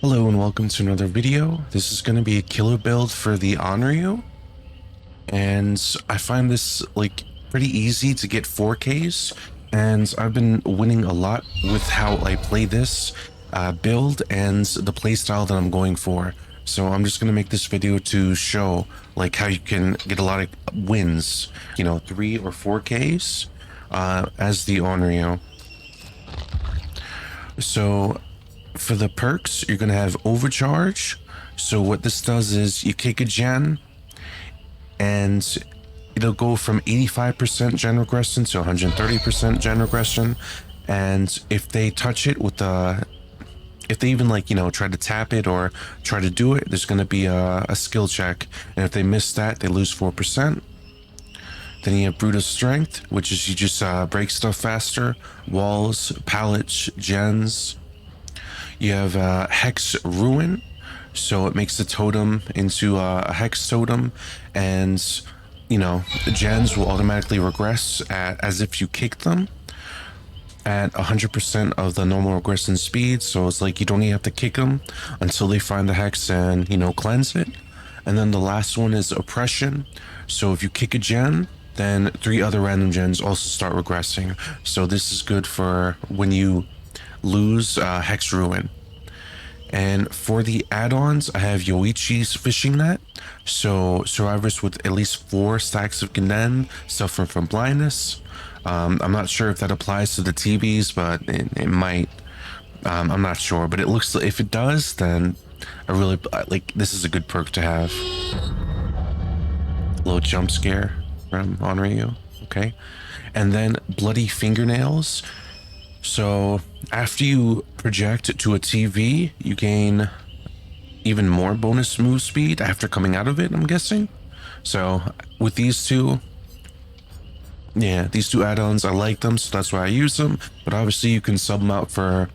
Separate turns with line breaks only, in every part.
Hello and welcome to another video. This is going to be a killer build for the Onryo, and I find this like pretty easy to get 4Ks, and I've been winning a lot with how I play this build and the playstyle that I'm going for. So I'm just going to make this video to show like how you can get a lot of wins, 3 or 4Ks as the Onryo. So for the perks, you're going to have overcharge. So what this does is you kick a gen and it'll go from 85% gen regression to 130% gen regression. And if they touch it with if they even try to tap it or try to do it, there's going to be a skill check. And if they miss that, they lose 4%. Then you have Brutus Strength, which is you just break stuff faster. Walls, pallets, gens. You have Hex Ruin, so it makes the totem into a Hex totem, and the gens will automatically regress as if you kicked them at 100% of the normal regression speed. So it's like you don't even have to kick them until they find the Hex and cleanse it. And then the last one is Oppression. So if you kick a gen, then 3 other random gens also start regressing. So this is good for when you lose Hex Ruin. And for the add-ons, I have Yoichi's Fishing Net. So survivors with at least 4 stacks of Condemned suffer from blindness. I'm not sure if that applies to the TVs, but it might. I'm not sure, but it looks like if it does, then I really like this is a good perk to have. A little jump scare from Onryo. Okay. And then Bloody Fingernails. So after you project to a TV, you gain even more bonus move speed after coming out of it, I'm guessing. So with these two, these 2 add-ons, I like them, so that's why I use them. But obviously you can sub them out for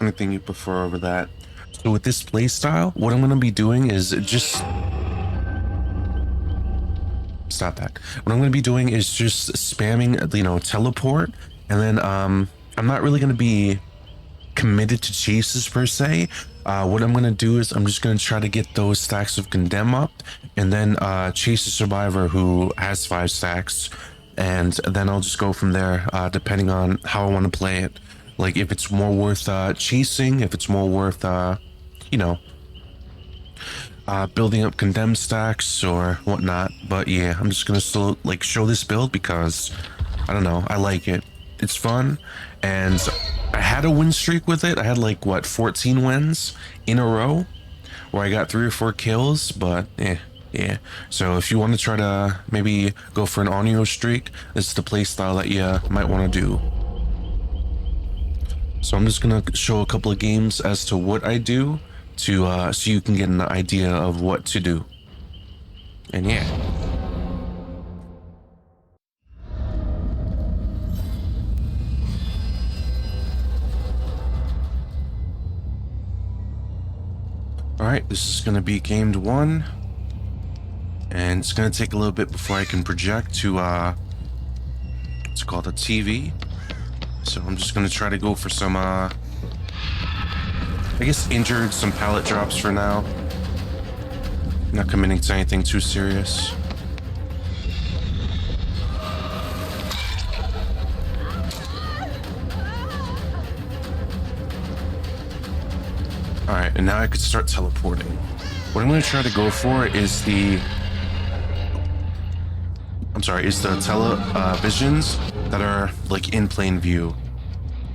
anything you prefer over that. So with this playstyle, what I'm going to be doing is just... Stop that. What I'm going to be doing is just spamming, teleport, and then I'm not really going to be committed to chases per se. What I'm going to do is I'm just going to try to get those stacks of Condemn up, and then chase a survivor who has 5 stacks, and then I'll just go from there depending on how I want to play it. Like if it's more worth chasing, if it's more worth building up Condemn stacks or whatnot. But yeah, I'm just gonna still show this build because I don't know, I like it. It's fun, and I had a win streak with it. I had 14 wins in a row where I got 3 or 4 kills, but yeah. So if you want to try to maybe go for an Onryo streak, this is the playstyle that you might want to do. So I'm just gonna show a couple of games as to what I do to so you can get an idea of what to do. And yeah. Alright, this is going to be game 1, and it's going to take a little bit before I can project to, it's called a TV, so I'm just going to try to go for some, I guess injured, some pallet drops for now, not committing to anything too serious. Alright, and now I could start teleporting. What I'm going to try to go for is the televisions that are in plain view.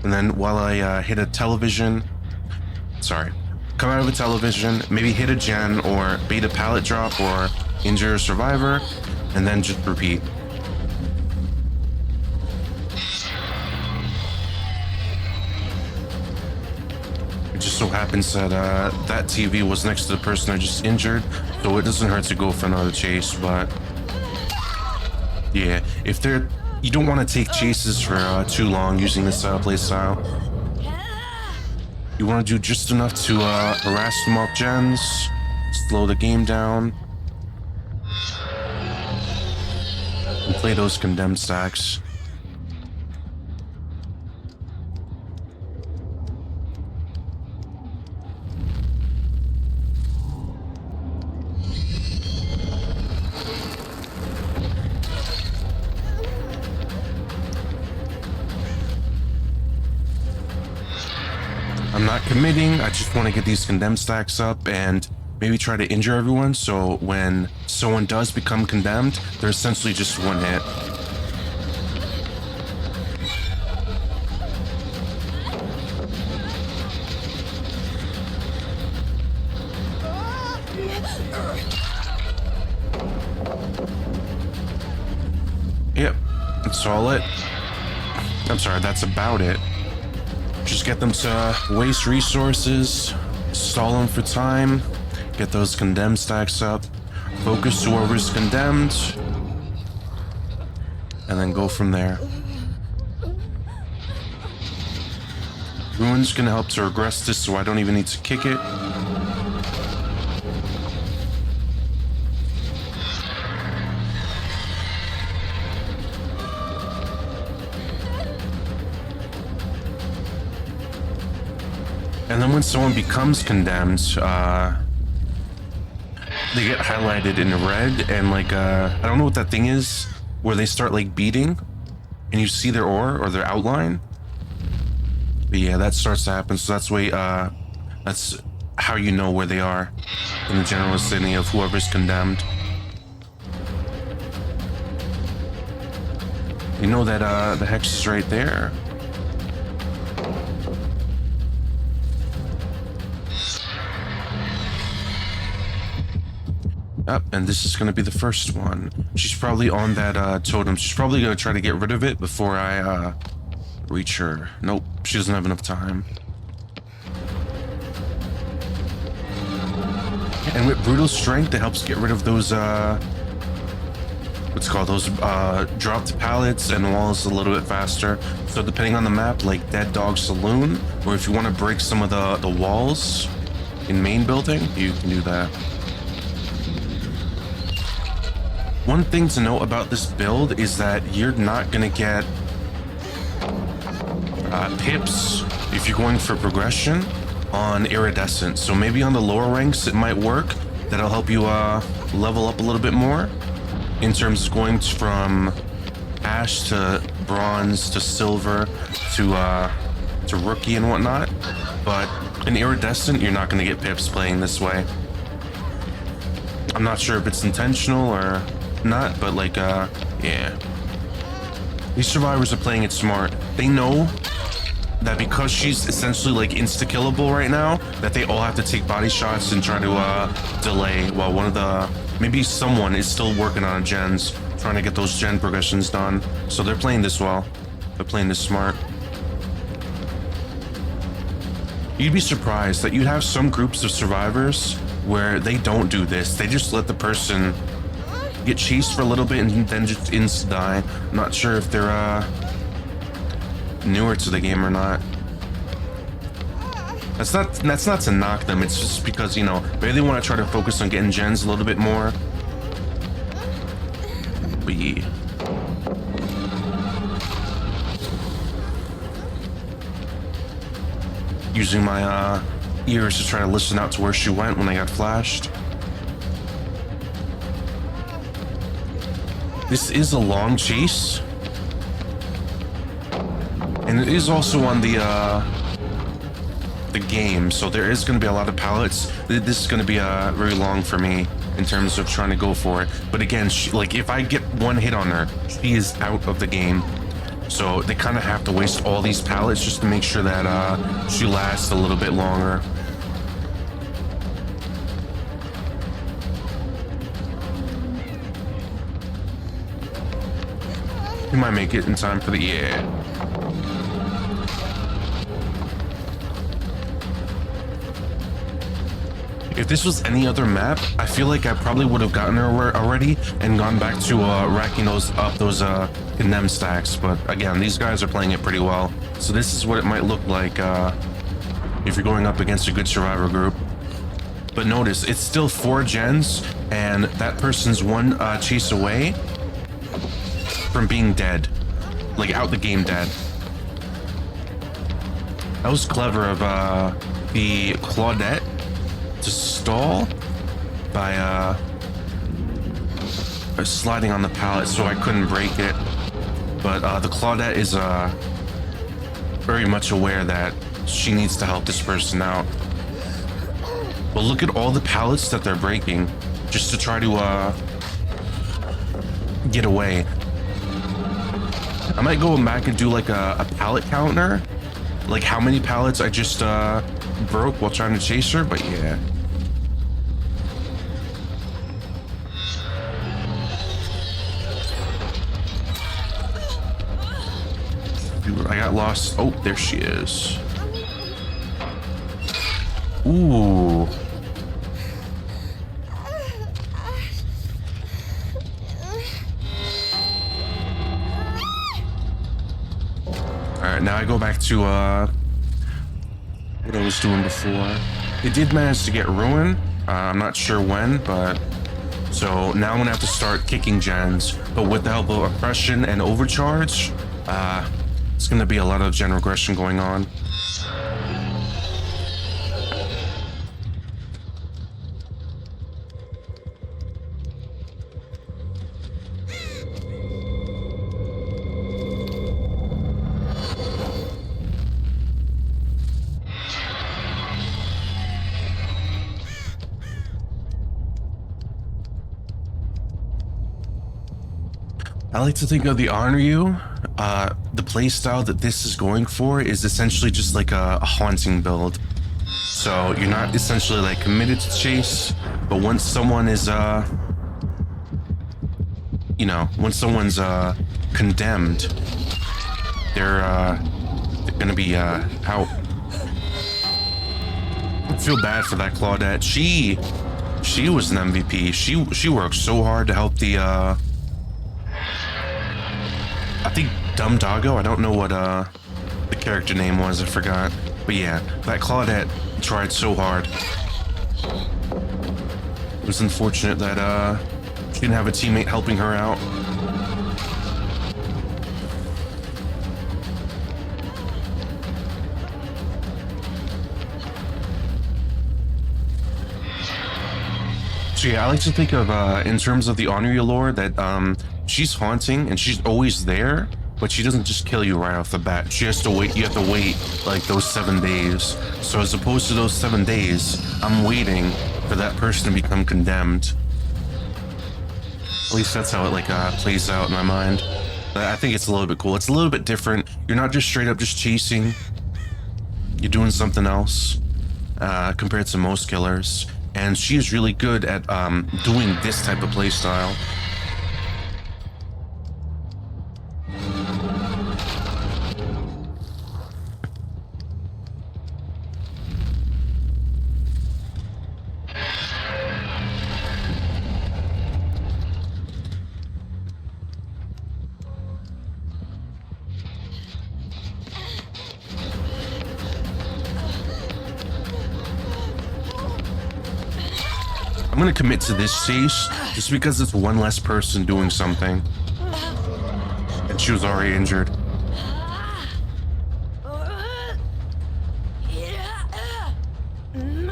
And then while I hit a television, come out of a television, maybe hit a gen or bait a pallet drop or injure a survivor, and then just repeat. So happens that that TV was next to the person I just injured, so it doesn't hurt to go for another chase. But yeah, if you don't want to take chases for too long using this play style. You want to do just enough to harass them off gens, slow the game down, and play those Condemned stacks. committing. I just want to get these condemned stacks up and maybe try to injure everyone, so when someone does become condemned, they're essentially just one hit. Yep, that's all it. I'm sorry, that's about it. Just get them to waste resources, stall them for time, get those condemned stacks up, focus whoever's condemned, and then go from there. Ruin's gonna help to regress this, so I don't even need to kick it. And then when someone becomes condemned, they get highlighted in red, and like, I don't know what that thing is, where they start like beating, and you see their aura or their outline. But yeah, that starts to happen, so that's how you know where they are in the general vicinity of whoever's condemned. You know that the hex is right there. Yep, and this is going to be the first one. She's probably on that totem. She's probably going to try to get rid of it before I reach her. Nope, she doesn't have enough time. And with brutal strength, it helps get rid of those what's it called, those dropped pallets and walls a little bit faster. So depending on the map, like Dead Dog Saloon, or if you want to break some of the walls in main building, you can do that. One thing to note about this build is that you're not gonna get pips if you're going for progression on iridescent. So maybe on the lower ranks it might work. That'll help you level up a little bit more in terms of going from ash to bronze to silver to rookie and whatnot. But in iridescent, you're not gonna get pips playing this way. I'm not sure if it's intentional or not, but like yeah, these survivors are playing it smart. They know that because she's essentially like insta-killable right now, that they all have to take body shots and try to delay while one of the, maybe someone is still working on gens, trying to get those gen progressions done. So they're playing this well. They're playing this smart. You'd be surprised that you'd have some groups of survivors where they don't do this. They just let the person get chased for a little bit and then just insta die. I'm not sure if they're newer to the game or not. That's not to knock them. It's just because, you know, maybe they want to try to focus on getting gens a little bit more. But yeah. Using my ears to try to listen out to where she went when I got flashed. This is a long chase, and it is also on the game, so there is going to be a lot of pallets. This is going to be very long for me in terms of trying to go for it. But again, like if I get one hit on her, she is out of the game. So they kind of have to waste all these pallets just to make sure that she lasts a little bit longer. You might make it in time for the If this was any other map, I feel like I probably would have gotten her already and gone back to racking those condemned stacks. But again, these guys are playing it pretty well. So this is what it might look like if you're going up against a good survivor group. But notice, it's still 4 gens, and that person's one chase away from being dead, like out the game dead. That was clever of the Claudette to stall by sliding on the pallet so I couldn't break it. But the Claudette is very much aware that She needs to help this person out. But look at all the pallets that they're breaking just to try to get away. I might go back and do like a pallet counter, like how many pallets I just broke while trying to chase her, but yeah. I got lost. Oh, there she is. Ooh. Alright, now I go back to what I was doing before. They did manage to get ruined. I'm not sure when, but so now I'm gonna have to start kicking gens, but with the help of oppression and overcharge, it's gonna be a lot of gen regression going on. I like to think of the Onryo, the playstyle that this is going for is essentially just like a haunting build. So you're not essentially like committed to chase, but once someone is, you know, once someone's condemned, they're gonna be out. I feel bad for that Claudette. She was an MVP. She worked so hard to help the I think Dumb Doggo. I don't know what the character name was. I forgot. But yeah, that Claudette tried so hard. It was unfortunate that she didn't have a teammate helping her out. So yeah, I like to think of in terms of the Onryo lore that she's haunting and she's always there, but she doesn't just kill you right off the bat. She has to wait. You have to wait like those 7 days. So as opposed to those 7 days, I'm waiting for that person to become condemned. At least that's how it like plays out in my mind. But I think it's a little bit cool. It's a little bit different. You're not just straight up just chasing. You're doing something else compared to most killers. And she is really good at doing this type of playstyle. I'm gonna commit to this chase just because it's one less person doing something. And she was already injured. And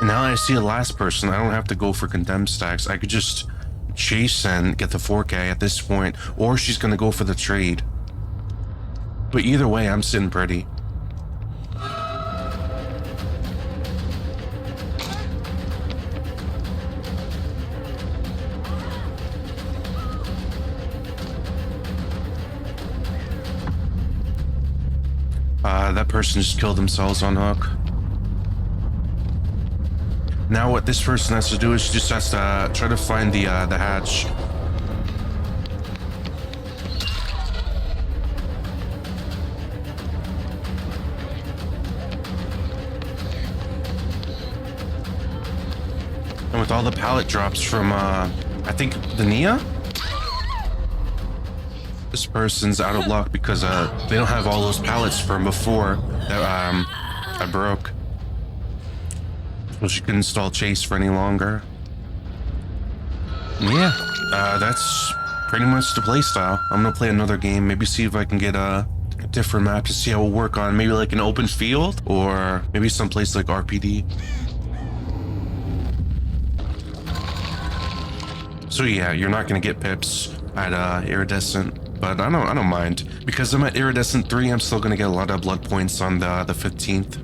now I see a last person. I don't have to go for condemned stacks. I could just chase and get the 4K at this point, or she's gonna go for the trade. But either way, I'm sitting pretty. That person just killed themselves on hook. Now what this person has to do is she just has to try to find the hatch. And with all the pallet drops from, I think, the Nia? This person's out of luck because they don't have all those pallets from before that I broke. So she couldn't stall chase for any longer. And yeah, that's pretty much the playstyle. I'm gonna play another game, maybe see if I can get a different map to see how it'll work on maybe like an open field or maybe someplace like RPD. So yeah, you're not gonna get pips at Iridescent, but I don't mind because I'm at Iridescent 3. I'm still gonna get a lot of blood points on the 15th.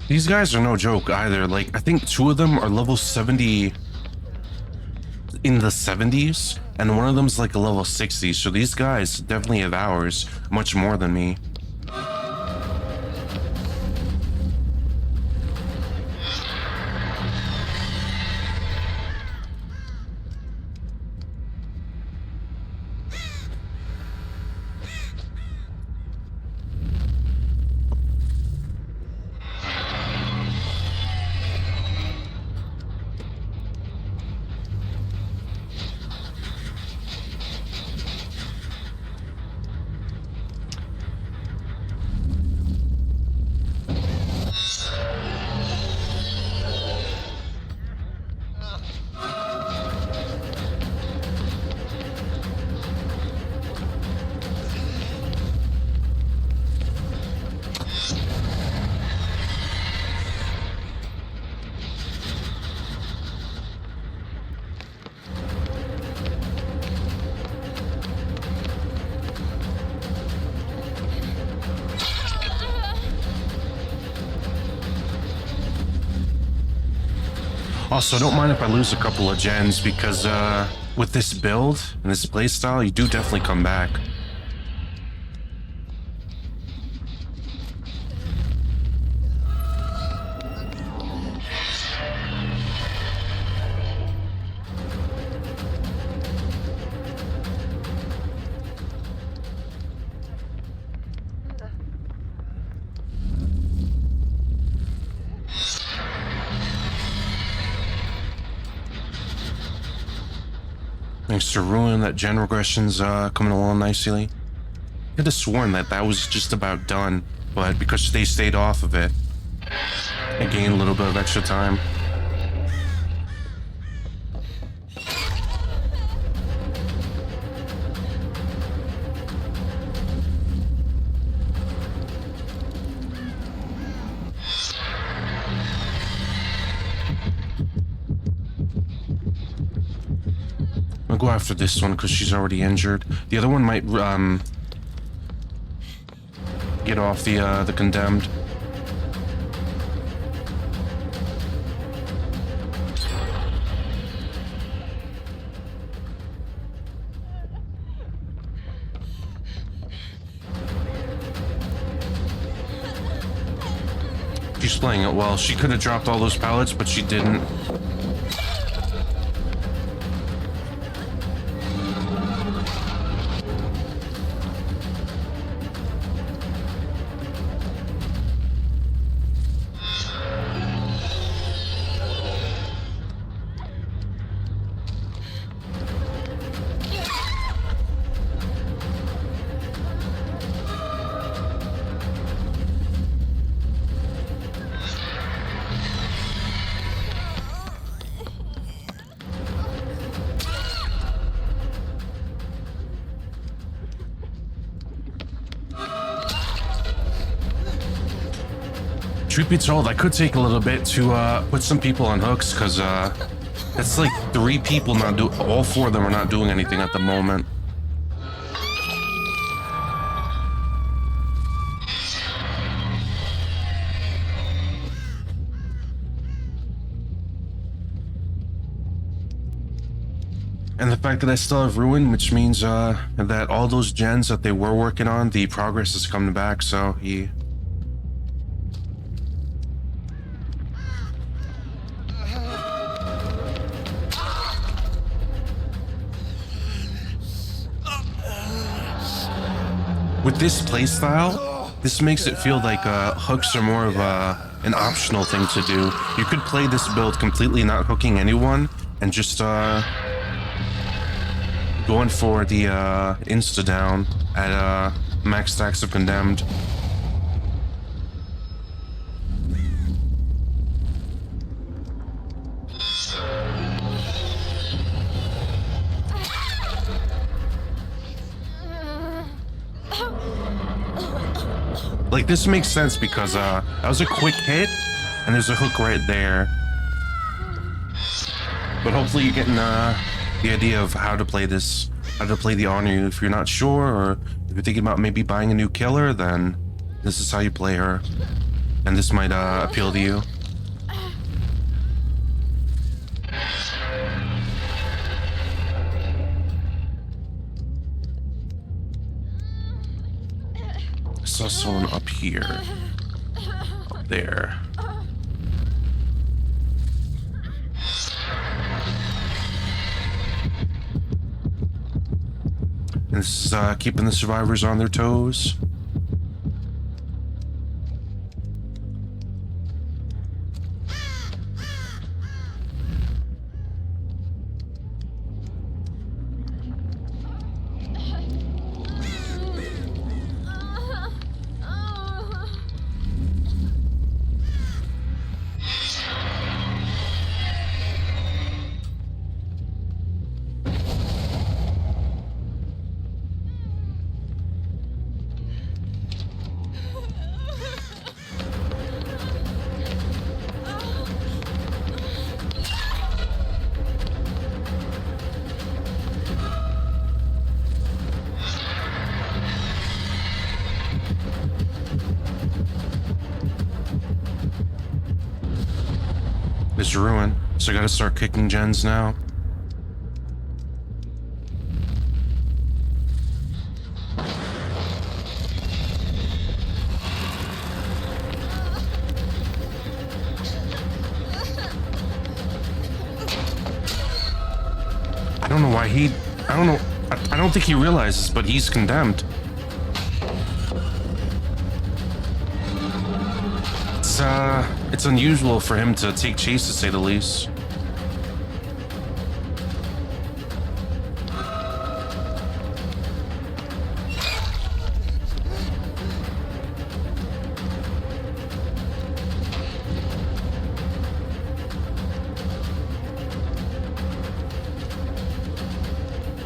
These guys are no joke either. Like, I think 2 of them are level 70 in the 70s, and one of them's like a level 60. So these guys definitely have hours, much more than me. Also, don't mind if I lose a couple of gens because with this build and this playstyle, you do definitely come back. Thanks to Ruin, that gen regression's coming along nicely. I could have sworn that that was just about done, but because they stayed off of it, I gained a little bit of extra time. I'll go after this one because she's already injured. The other one might get off the condemned. She's playing it well. She could have dropped all those pallets, but she didn't. Truth be told, I could take a little bit to put some people on hooks because it's like 3 people not do. All 4 of them are not doing anything at the moment. And the fact that I still have Ruin, which means that all those gens that they were working on, the progress is coming back. So yeah. With this playstyle, this makes it feel like hooks are more of an optional thing to do. You could play this build completely not hooking anyone and just going for the insta down at max stacks of condemned. Like, this makes sense because that was a quick hit and there's a hook right there. But hopefully you're getting the idea of how to play this, how to play the Onryo. If you're not sure, or if you're thinking about maybe buying a new killer, then this is how you play her. And this might appeal to you. I saw someone up here. Up there. And this is keeping the survivors on their toes. It's ruined, so I gotta start kicking gens now. I don't know why I don't think he realizes, but he's condemned. It's unusual for him to take chase, to say the least.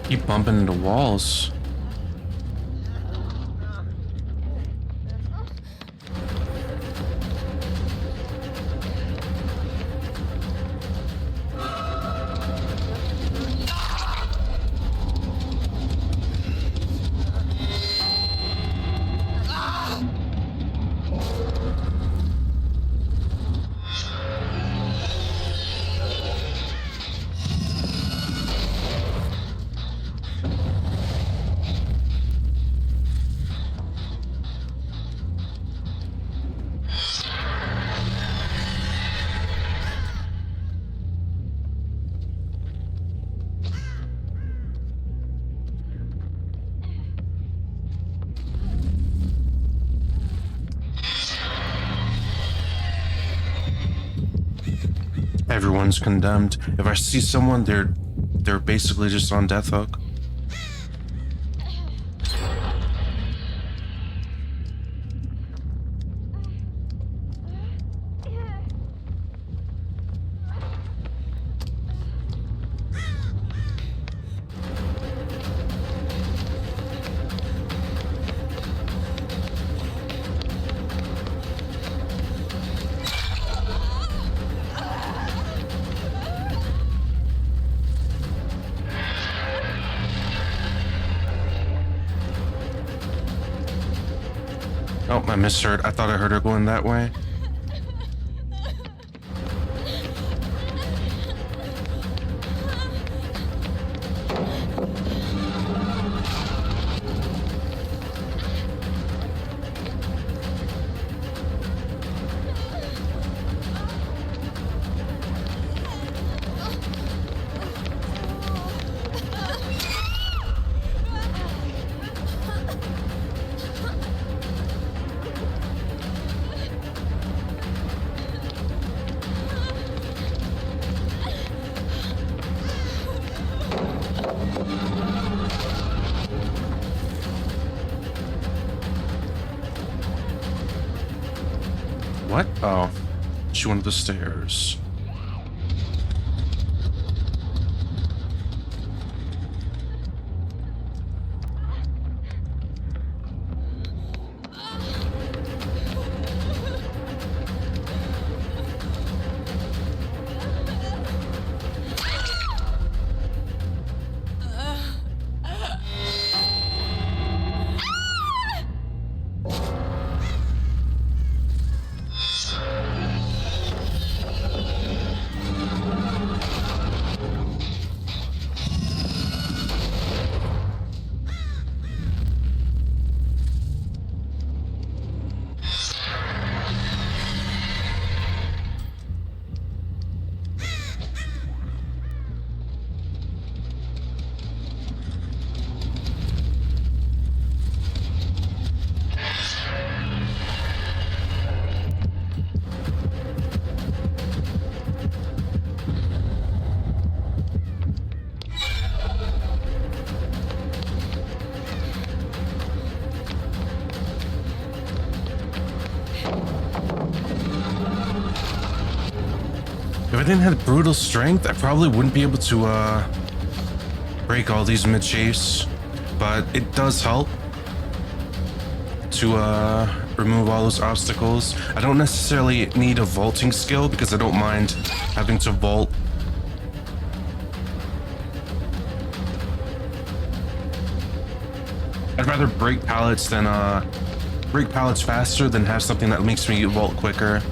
Keep bumping into walls. Everyone's condemned. If I see someone, they're basically just on death hook. Oh, I misheard. I thought I heard her going that way. What? Oh, she went up the stairs. If I didn't have brutal strength, I probably wouldn't be able to break all these mid-chase, but it does help to remove all those obstacles. I don't necessarily need a vaulting skill because I don't mind having to vault. I'd rather break pallets than break pallets faster than have something that makes me vault quicker.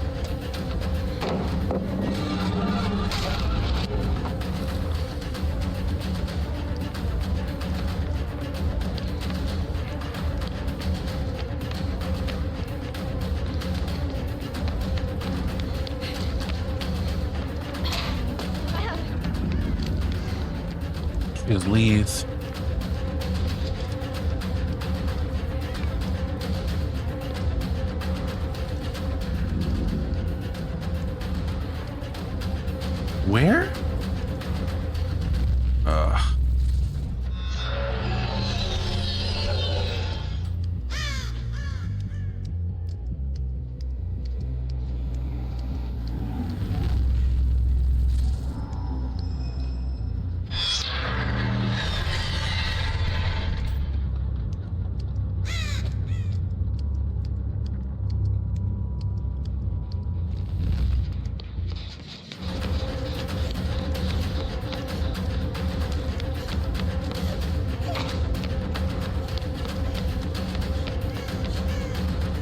Is leaves. Where?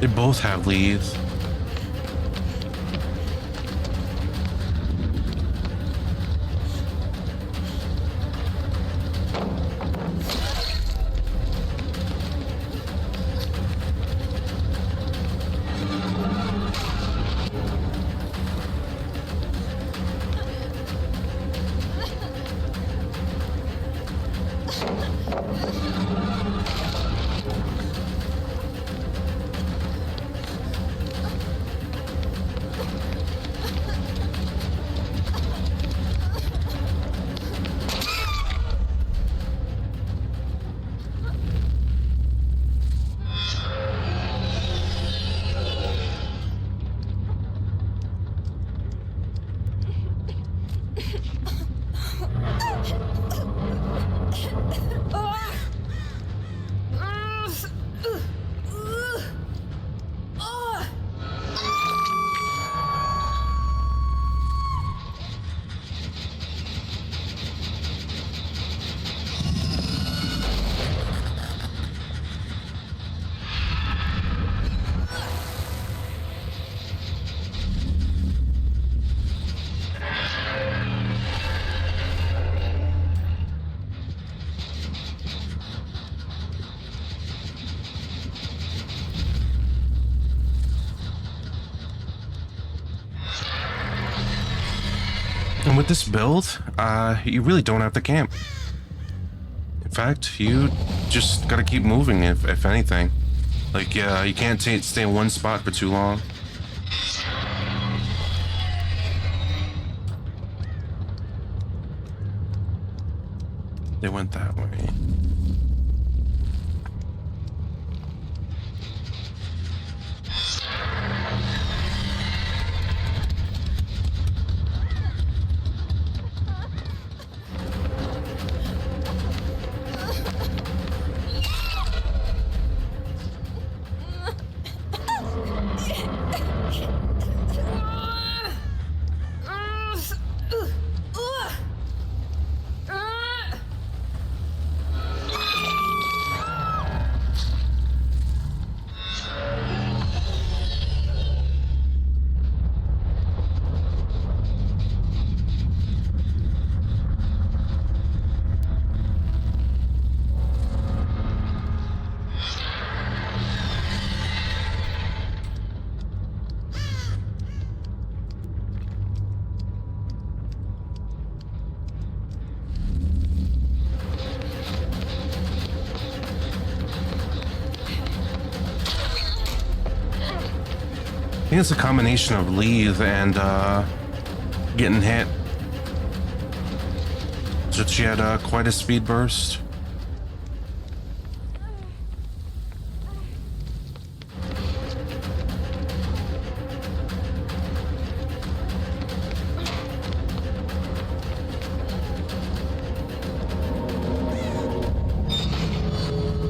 They both have leaves. And with this build, you really don't have to camp. In fact, you just gotta keep moving, if anything. Like, yeah, you can't stay in one spot for too long. They went that way. think it's a combination of leave and getting hit. So she had quite a speed burst.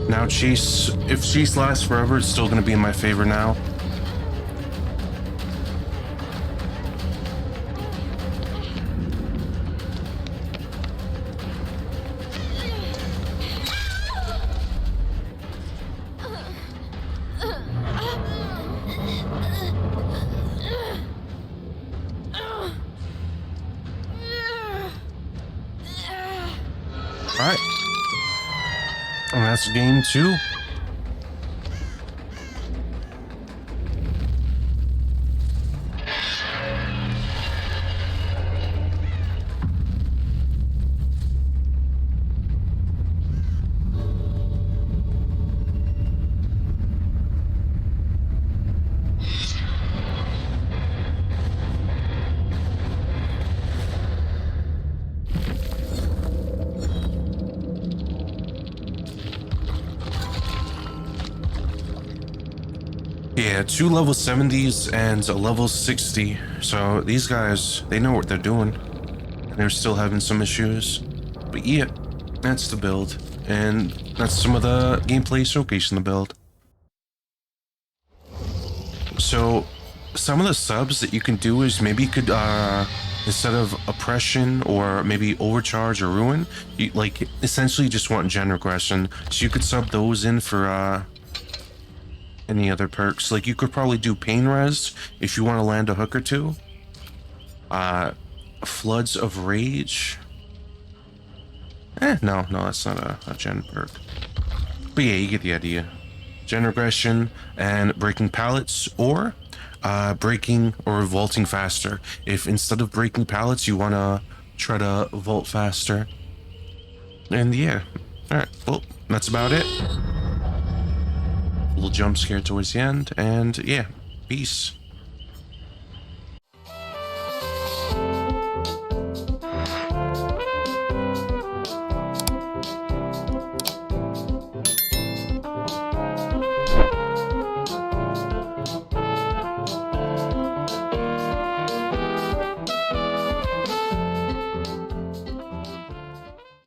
Now Chase, if Chase lasts forever, it's still gonna be in my favor now. Alright. And that's game 2. Yeah, 2 level 70s and a level 60. So these guys, they know what they're doing. And they're still having some issues. But yeah, that's the build. And that's some of the gameplay showcasing the build. So some of the subs that you can do is maybe you could, instead of oppression or maybe overcharge or ruin, you like essentially just want gen regression. So you could sub those in for, any other perks. Like you could probably do pain res if you want to land a hook or two. Floods of rage. No, that's not a gen perk. But yeah, you get the idea. Gen regression and breaking pallets, or breaking or vaulting faster. If instead of breaking pallets you want to try to vault faster. And yeah, alright, well, that's about it. Little jump scare towards the end, and yeah, peace.